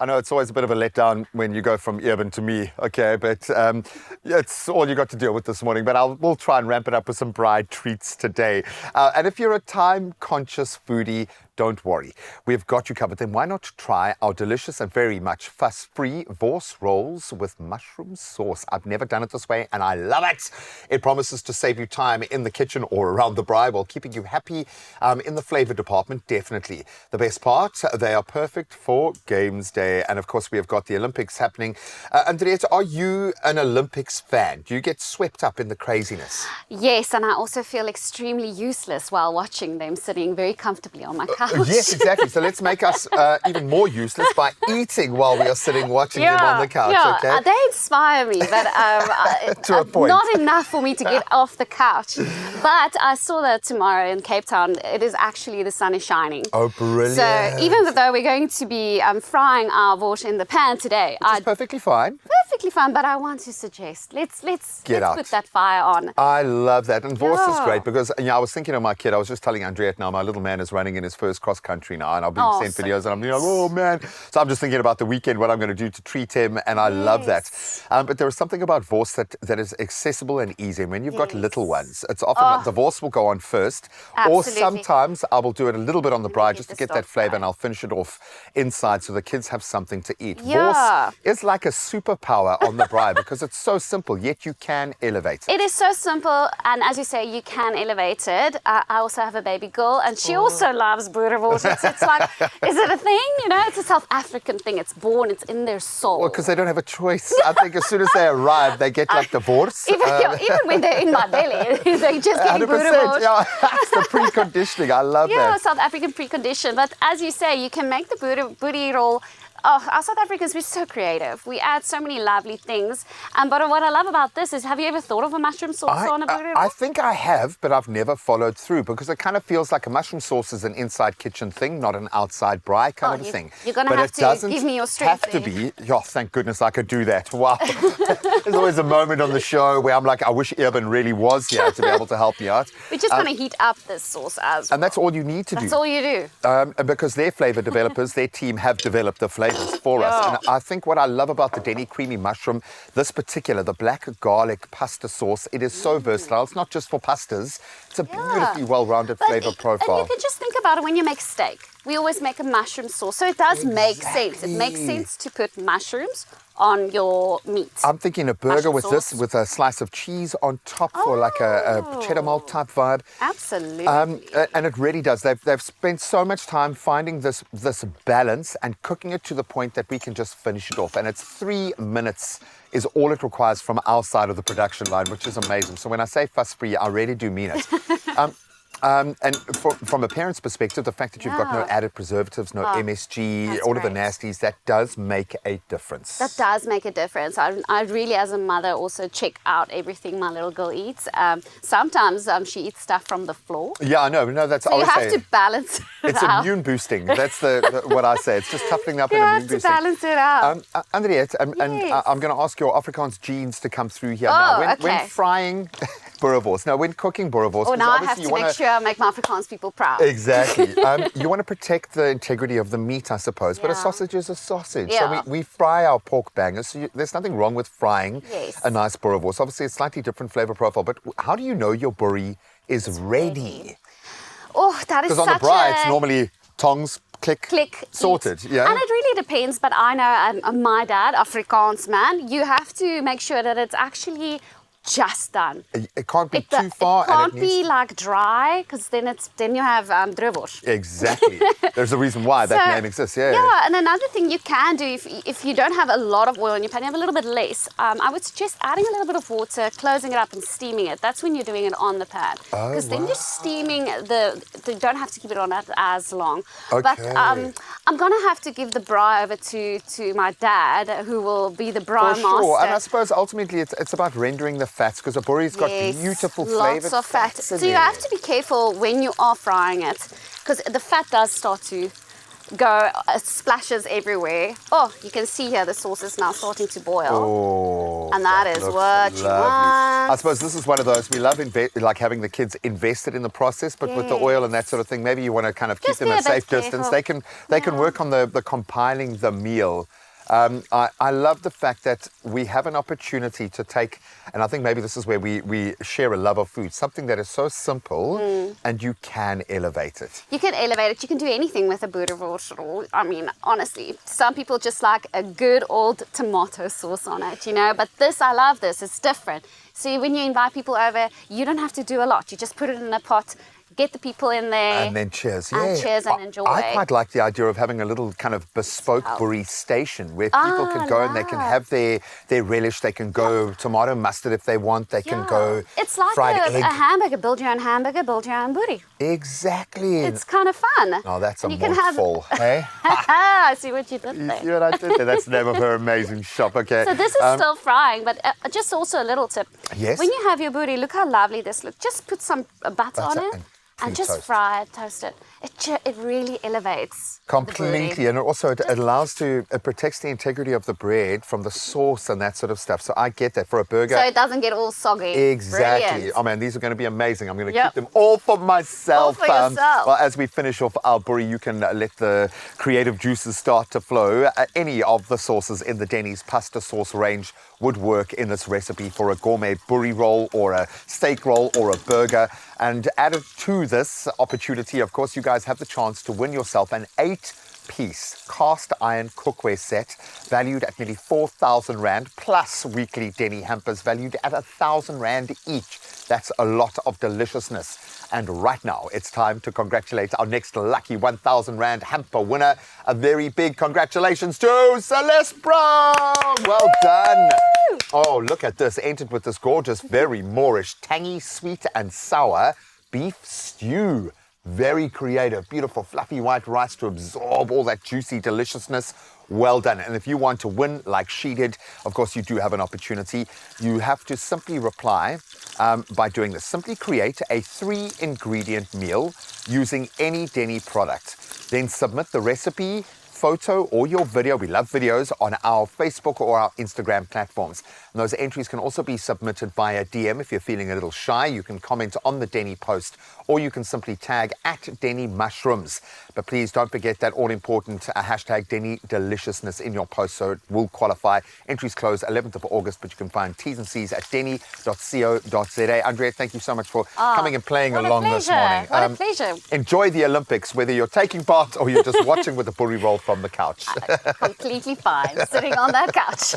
I know it's always a bit of a letdown when you go from Eben to me, okay, but it's all you got to deal with this morning. But we'll try and ramp it up with some bride treats today. And if you're a time-conscious foodie, don't worry. We've got you covered. Then why not try our delicious and very much fuss-free Wors rolls with mushroom sauce? I've never done it this way, and I love it. It promises to save you time in the kitchen or around the braai while keeping you happy in the flavor department, definitely. The best part, they are perfect for games day. And of course, we have got the Olympics happening. Andriette, are you an Olympics fan? Do you get swept up in the craziness? Yes, and I also feel extremely useless while watching them sitting very comfortably on my couch. Yes, exactly. So let's make us even more useless by eating while we are sitting watching them on the couch, okay? They inspire me, but to a point. Not enough for me to get off the couch. But I saw that tomorrow in Cape Town, it is actually the sun is shining. Oh, brilliant. So even though we're going to be frying our wort in the pan today. Which is perfectly fine. Perfectly fine, but I want to suggest, let's put that fire on. I love that. And Wors is great because, I was thinking of my kid. I was just telling Andriette now, my little man is running in his first cross country now, and I'll be sent videos, and I'm like, oh man. So I'm just thinking about the weekend, what I'm going to do to treat him, and I love that. But there is something about Wors that is accessible and easy. And when you've got little ones, it's often the Wors will go on first, or sometimes I will do it a little bit on the braai just to get that flavor, and I'll finish it off inside so the kids have something to eat. Wors is like a superpower on the braai because it's so simple, yet you can elevate it. It is so simple, and as you say, you can elevate it. I also have a baby girl, and she also loves boerewors. It's like, is it a thing? It's a South African thing. It's born, it's in their soul. Well, because they don't have a choice. I think as soon as they arrive, they get like the Wors. Even when they're in my belly, they just get boerewors. Yeah, that's the preconditioning. I love that. Yeah, South African precondition. But as you say, you can make the boerie roll. Oh, our South Africans, we're so creative. We add so many lovely things. But what I love about this is, have you ever thought of a mushroom sauce on a boerie roll? I think I have, but I've never followed through because it kind of feels like a mushroom sauce is an inside kitchen thing, not an outside braai kind of a thing. You're going to have to give me your strength. Have to be. Oh, thank goodness I could do that. Wow. There's always a moment on the show where I'm like, I wish Eben really was here to be able to help me out. We're just going to heat up this sauce as well. And that's all you need to do. That's all you do. And because their flavor developers, their team have developed the flavors for us. And I think what I love about the DENNY creamy mushroom, this particular, the black garlic pasta sauce, it is so versatile. It's not just for pastas. It's a beautifully well-rounded flavor profile. And you can just think about it when you make steak. We always make a mushroom sauce. So it does make sense. It makes sense to put mushrooms on your meat. I'm thinking a burger with this, with a slice of cheese on top for like a cheddar malt type vibe. Absolutely. And it really does. They've spent so much time finding this balance and cooking it to the point that we can just finish it off. And it's 3 minutes is all it requires from our side of the production line, which is amazing. So when I say fuss-free, I really do mean it. And from a parent's perspective, the fact that you've got no added preservatives, no MSG, all of the nasties, that does make a difference. That does make a difference. I really, as a mother, also check out everything my little girl eats. Sometimes she eats stuff from the floor. Yeah, I know. No, that's so you have to balance it It's out. immune boosting. That's what I say. It's just toughening up and immune boosting. You have to balance it out. Andriette, and I'm going to ask your Afrikaans genes to come through here now. When frying boerewors, now when cooking boerewors, now I have to make sure I make my Afrikaans people proud. Exactly. You want to protect the integrity of the meat, I suppose, but a sausage is a sausage. So we fry our pork bangers, so there's nothing wrong with frying a nice boerewors. Obviously, it's slightly different flavor profile, but how do you know your boerie is ready? Oh, that is such a... Because on the braai, it's normally tongs, click, sorted. Yeah. And it really depends, but I know my dad, Afrikaans man, you have to make sure that it's actually just done. It can't be too far. It can't be like dry, because then you have droewors. Exactly. There's a reason why that name exists. Yeah, and another thing you can do if you don't have a lot of oil in your pan, you have a little bit less. I would suggest adding a little bit of water, closing it up, and steaming it. That's when you're doing it on the pan, because then you're steaming you don't have to keep it on as long. Okay. But I'm gonna have to give the braai over to my dad, who will be the braai master. For sure, and I suppose ultimately it's about rendering the fats, because a boerie's got beautiful flavored lots of fat. So you have to be careful when you are frying it, because the fat does start to go, splashes everywhere. Oh, you can see here the sauce is now starting to boil. Oh, And that is looks what you lovely. want. I suppose this is one of those, we love like having the kids invested in the process, but with the oil and that sort of thing, maybe you want to kind of keep Just them be at a a bit safe distance. careful. They can work on the compiling the meal. I love the fact that we have an opportunity to take, and I think maybe this is where we share a love of food, something that is so simple and you can elevate it. You can elevate it. You can do anything with a boerewors. I mean, honestly, some people just like a good old tomato sauce on it, you know. But this, I love this. It's different. So when you invite people over, you don't have to do a lot. You just put it in a pot, get the people in there. And then cheers. And cheers and enjoy. I quite like the idea of having a little kind of bespoke brie station where people can go and they can have their relish. They can go tomato mustard if they want. They can go It's like fried egg. a hamburger. Build your own hamburger, build your own brie. Exactly. It's kind of fun. Oh, that's a And you can mouthful, hey? I see what you did You there. see what I did there? That's the name of her amazing shop, okay. So this is still frying, but just also a little tip. Yes. When you have your brie, look how lovely this looks. Just put some butter on it and just toast. fry it, toast it. It really elevates Completely, the brie. and also it protects the integrity of the bread from the sauce and that sort of stuff. So I get that for a burger. So it doesn't get all soggy. Exactly. Brilliant. Oh man, these are going to be amazing. I'm going to Yep. keep them all for myself. All for yourself. Well, as we finish off our brie, you can let the creative juices start to flow. Any of the sauces in the Denny's pasta sauce range would work in this recipe for a gourmet brie roll or a steak roll or a burger. And added to this opportunity, of course, you guys have the chance to win yourself an 8-piece cast iron cookware set valued at nearly 4,000 Rand, plus weekly Denny hampers valued at 1,000 Rand each. That's a lot of deliciousness. And right now, it's time to congratulate our next lucky 1,000 Rand hamper winner. A very big congratulations to Celeste Brown. Well done. Oh, look at this. Entered with this gorgeous, very Moorish, tangy, sweet and sour beef stew. Very creative, beautiful, fluffy white rice to absorb all that juicy deliciousness. Well done. And if you want to win like she did, of course, you do have an opportunity. You have to simply reply by doing this. Simply create a 3-ingredient meal using any Denny product. Then submit the recipe, photo or your video, we love videos, on our Facebook or our Instagram platforms. And those entries can also be submitted via DM. If you're feeling a little shy, you can comment on the Denny post, or you can simply tag @DennyMushrooms. But please don't forget that all-important hashtag Denny Deliciousness in your post, so it will qualify. Entries close 11th of August, but you can find T's and C's at denny.co.za. Andrea, thank you so much for coming and playing along this morning. What a pleasure. Enjoy the Olympics, whether you're taking part or you're just watching with a brie roll from the couch. Completely fine, sitting on that couch.